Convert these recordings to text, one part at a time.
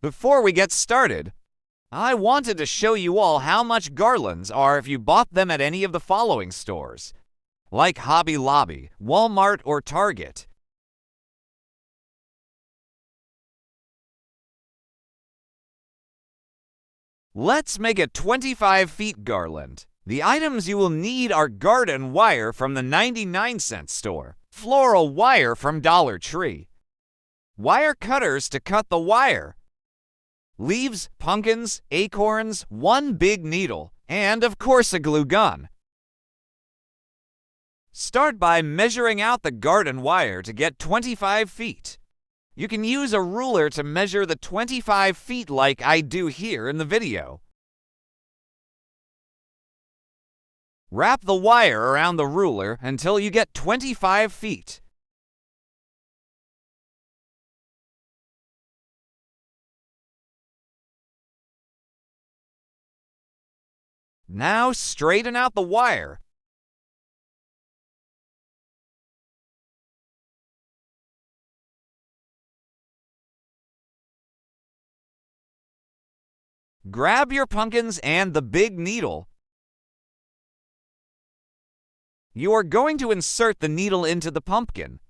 Before we get started, I wanted to show you all how much Garlands are if you bought them at any of the following stores, like Hobby Lobby, Walmart, or Target. Let's make a 25 feet garland. The items you will need are garden wire from the 99-cent store, floral wire from Dollar Tree, wire cutters to cut the wire, leaves, pumpkins, acorns, one big needle, and of course a glue gun. Start by measuring out the garden wire to get 25 feet. You can use a ruler to measure the 25 feet like I do here in the video. Wrap the wire around the ruler until you get 25 feet. Now straighten out the wire. Grab your pumpkins and the big needle. You are going to insert the needle into the pumpkin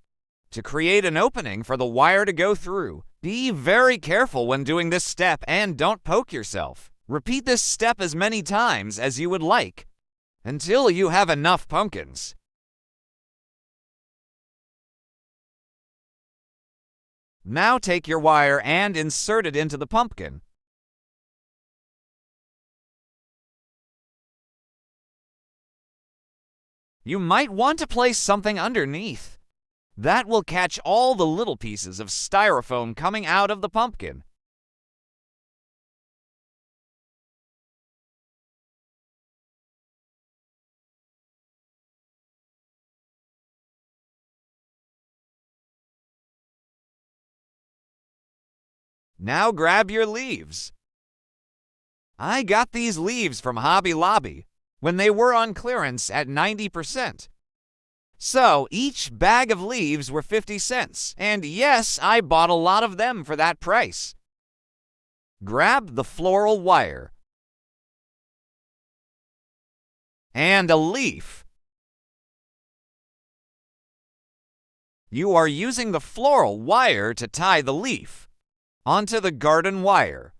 to create an opening for the wire to go through. Be very careful when doing this step and don't poke yourself. Repeat this step as many times as you would like until you have enough pumpkins. Now take your wire and insert it into the pumpkin. You might want to place something underneath. That will catch all the little pieces of styrofoam coming out of the pumpkin. Now grab your leaves. I got these leaves from Hobby Lobby when they were on clearance at 90%. So each bag of leaves were 50 cents, and yes, I bought a lot of them for that price. Grab the floral wire and a leaf. You are using the floral wire to tie the leaf onto the garden wire.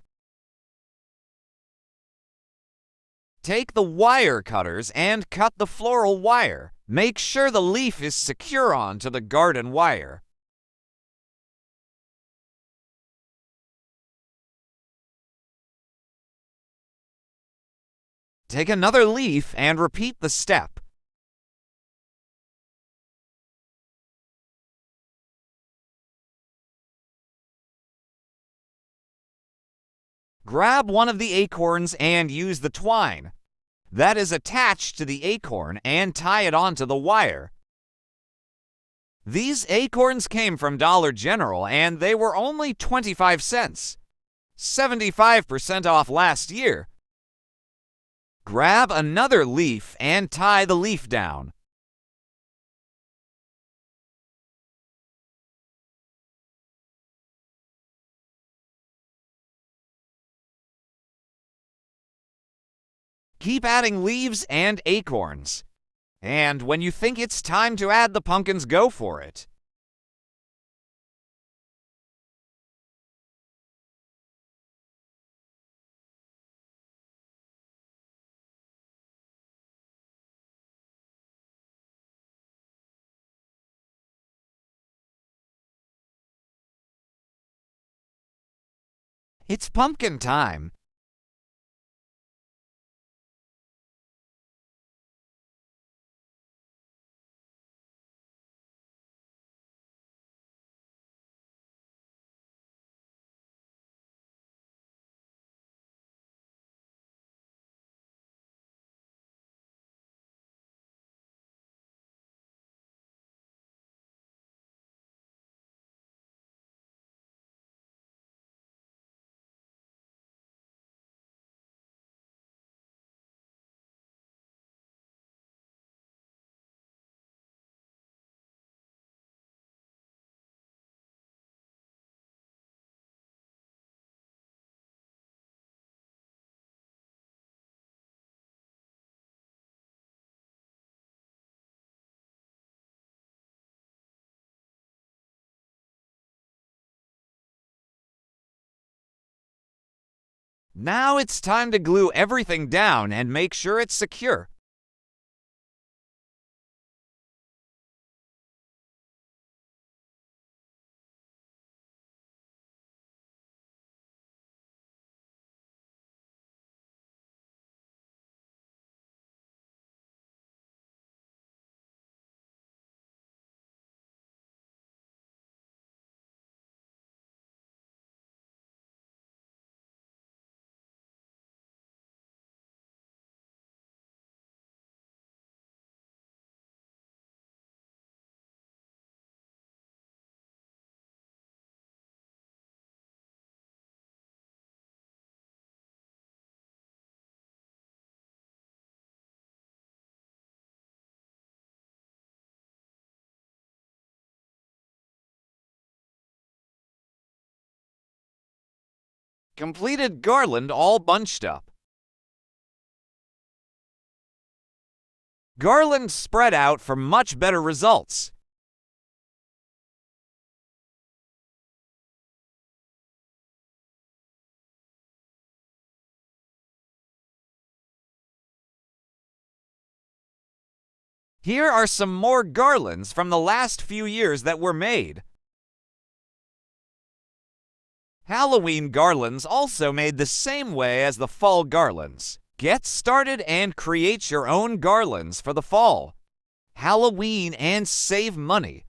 Take the wire cutters and cut the floral wire. Make sure the leaf is secure onto the garden wire. Take another leaf and repeat the step. Grab one of the acorns and use the twine that is attached to the acorn and tie it onto the wire. These acorns came from Dollar General and they were only 25 cents, 75% off last year. Grab another leaf and tie the leaf down. Keep adding leaves and acorns. And when you think it's time to add the pumpkins, go for it. It's pumpkin time. Now it's time to glue everything down and make sure it's secure. Completed garland all bunched up. Garland spread out for much better results. Here are some more garlands from the last few years that were made. Halloween garlands also made the same way as the fall garlands. Get started and create your own garlands for the fall, Halloween, and save money.